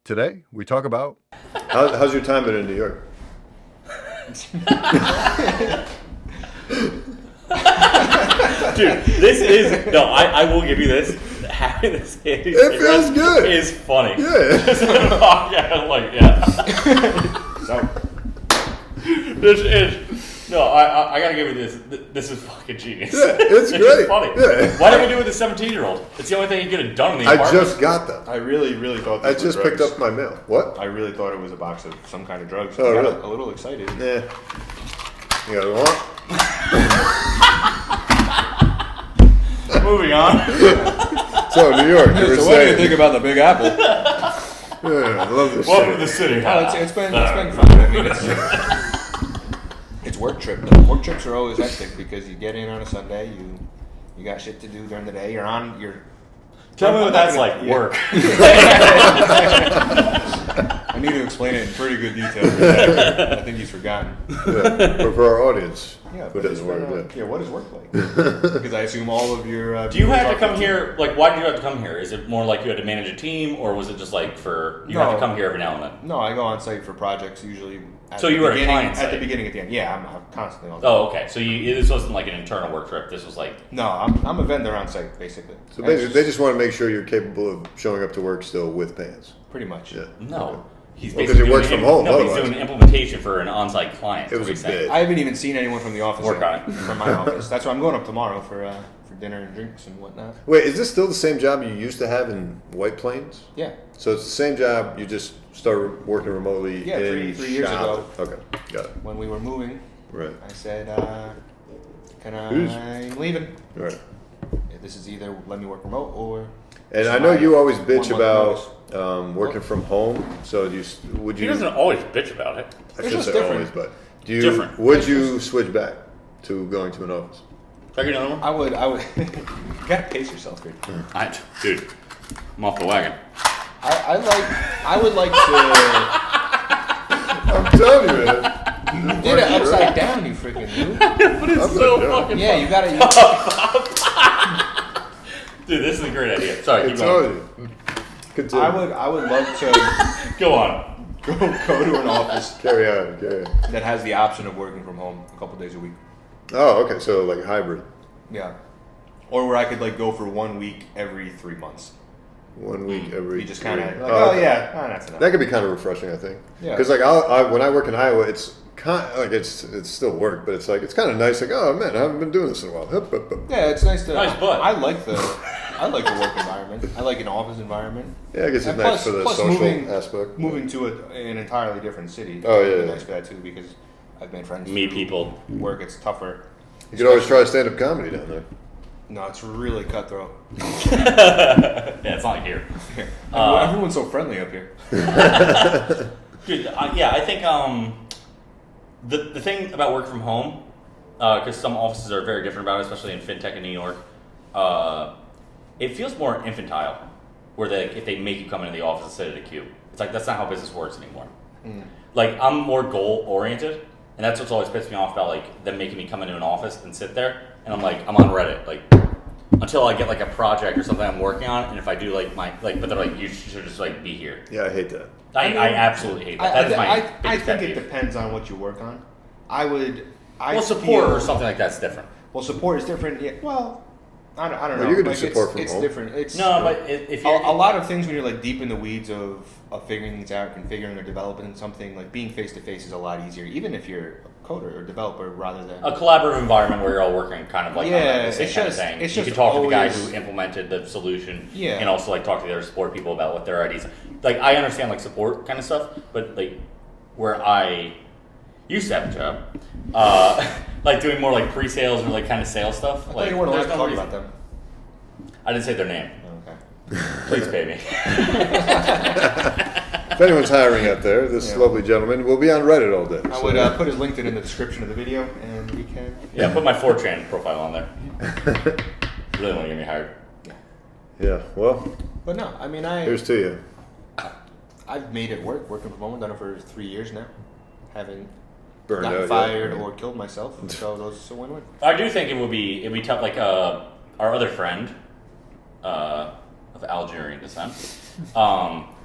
Today, we talk about how's your time been in New York? Dude, this is no. I will give you this. Having this handy It feels good. Is funny. Yeah. Like yeah. So this is no. I gotta give you this. This is fucking genius. Yeah, it's great. Just funny. Yeah. Why didn't we do it with the 17-year-old? It's the only thing you could have done in the I apartment. just got them. I really thought I these were just picked drugs. up my mail. What? I really thought it was a box of some kind of drugs. Oh, I got really? a little excited. Yeah. You got one? Moving on. So, New York, you were So what do you saying. think about the Big Apple? Yeah, I love this Welcome to shit. the city. Oh, it's been fun. I mean, it's work trip. The work trips are always hectic because you get in on a Sunday, you got shit to do during the day. Tell me what that's like. Yeah. Work. I need to explain it in pretty good detail. I think he's forgotten. Yeah. But for our audience, Yeah, who but doesn't it's work, been, yeah. What is work like? Because I assume all of your. Do you viewers have to are come from- here? Like, why did you have to come here? Is it more like you had to manage a team, or was it just like for you have to No. come here every now and then? No, I go on site for projects usually. So you were at a beginning, client at the site? beginning, at the end. Yeah, I'm constantly on. Oh, okay. So this wasn't like an internal work trip. This was like No, I'm a vendor on site basically. So And basically, they just want to make sure you're capable of showing up to work still with pants. pretty much. Yeah. no. He's Well, 'cause he basically works doing from home, No, he's otherwise. doing an implementation for an on-site client. It was That's a what he's saying. bit. I haven't even seen anyone from the office Work yet, on it. from my office. That's why I'm going up tomorrow for dinner and drinks and whatnot. Wait, is this still the same job you used to have in White Plains? Yeah, So it's the same job, you just started working remotely Yeah, in three years shop. ago. Okay, got it. when we were moving, Right, I said, "Can Who's- I'm leaving? right. This is either let me work remote or." And this I is know my you always bitch 1 month about notice. working from home. So would He you? doesn't always bitch about it. I It's shouldn't just say different. always, but do you? Different. Would you switch back to going to an office? Can I get another one? I would. You gotta pace yourself, dude. Dude, I'm off the wagon. I would like to. I'm telling you, man. You did it upside down, you freaking dude. But it's so fucking Yeah, you gotta. Dude, this is a great idea. Sorry, I keep told going. you. Continue. I would love to Go on. go to an office Carry on. that has the option of working from home a couple days a week. Oh, okay. So like hybrid. Yeah. Or where I could like go for 1 week every 3 months. 1 week every. You just kind of three. like, okay. that's enough. That could be kind of refreshing, I think. Yeah. Because like when I work in Iowa, it's kind like it's still work, but it's like it's kind of nice. Like, oh man, I haven't been doing this in a while. Hup, hup, hup. Yeah, it's nice to. Nice butt. I like the work environment. I like an office environment. Yeah, I guess it's And nice for the plus social moving, aspect. Moving to an entirely different city. Oh, would be yeah. nice for that too because I've made friends. Meet who people. Work it's tougher. You could always try stand-up comedy down there. No, it's really cutthroat. Yeah, it's not here. Everyone's so friendly up here. Dude, yeah, I think the thing about work from home, because some offices are very different about it, especially in fintech in New York, it feels more infantile, where if they make you come into the office and sit at a queue. It's like, that's not how business works anymore. Like, I'm more goal-oriented, and that's what's always pissed me off about, like, them making me come into an office and sit there, and I'm like, I'm on Reddit, like, until I get, like, a project or something I'm working on, and if I do, like, but they're like, you should just, like, be here. Yeah, I hate that. I absolutely hate that. That is my I biggest think pet it peeve. depends on what you work on. Well, support or something like that's different. Well, support is different. Yeah. Well, I don't know. you could do Like, support from it's home. different. It's No, but if a you're lot of things when you're like deep in the weeds of figuring things out, configuring or developing something, like being face to face is a lot easier, even if you're a coder or developer rather than a collaborative environment where you're all working kind of like on Yeah, the same it's kind of just- thing. it's You just can talk to the guy always- who implemented the solution, Yeah. and also like talk to the other support people about what their ideas. Like I understand like support kind of stuff, but like where I used to have a job, like doing more like pre-sales or like kind of sales stuff. I thought Like you weren't allowed there's to no talk reason. about them. I didn't say their name. Okay. Please pay me. If anyone's hiring out there, this Yeah. lovely gentleman will be on Reddit all day. I so- would put his LinkedIn in the description of the video, and we can. Yeah, put my 4chan profile on there. Really want to get me hired. Yeah, well, But no, I mean here's to you. I've made it work working from home. I've done it for 3 years now. Haven't Burned gotten out, fired yeah. or killed myself. So those are a win-win. I do think it'd be tough. Like our other friend, of Algerian descent,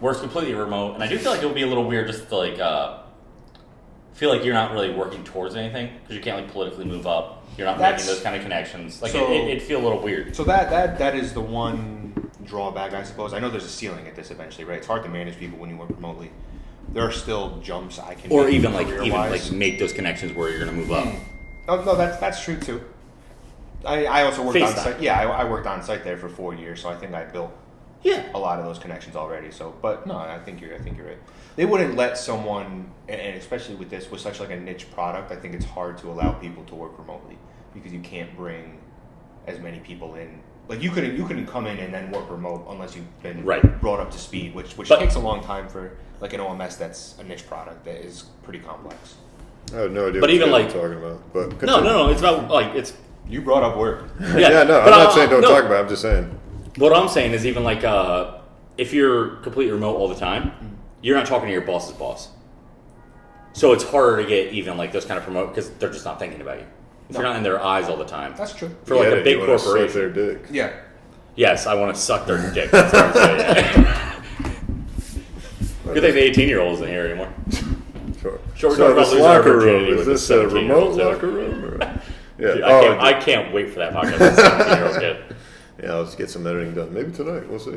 works completely remote, and I do feel like it would be a little weird just to like feel like you're not really working towards anything because you can't like politically move up. You're not making those kind of connections. Like So- it'd feel a little weird. So that is the one drawback, I suppose. I know there's a ceiling at this eventually, right? It's hard to manage people when you work remotely. There are still jumps I can Or make even like career-wise. make those connections where you're gonna move up. No, that's true too. I also worked Face on that. site. Yeah, I worked on site there for 4 years, so I think I built Yeah. a lot of those connections already. So, but no, I think you're right. They wouldn't let someone, and especially with this, with such like a niche product, I think it's hard to allow people to work remotely because you can't bring as many people in. Like you couldn't come in and then work remote unless you've been Right. brought up to speed, which But- takes a long time for like an OMS that's a niche product that is pretty complex. I have no idea But what even you're like- talking about. But No. It's about like it's. You brought up work. Yeah, no, I'm but, not saying don't no. talk about it. I'm just saying. What I'm saying is even like if you're completely remote all the time, you're not talking to your boss's boss. So it's harder to get even like those kind of promote because they're just not thinking about you. If No. you're not in their eyes all the time. That's true. For like Yeah, a you big wanna suck corporation. their dick. Yeah. Yes, I want to suck their dick. That's what I'm saying. Good thing the 18-year-old isn't here anymore. Sure. Sure, we're So talking about this losing our locker virginity room, is with this the a 17-year-old remote too. locker room? Or? Yeah. Dude, Oh, I can't wait for that podcast with the 17-year-old kid. yeah, let's get some editing done. Maybe tonight. We'll see.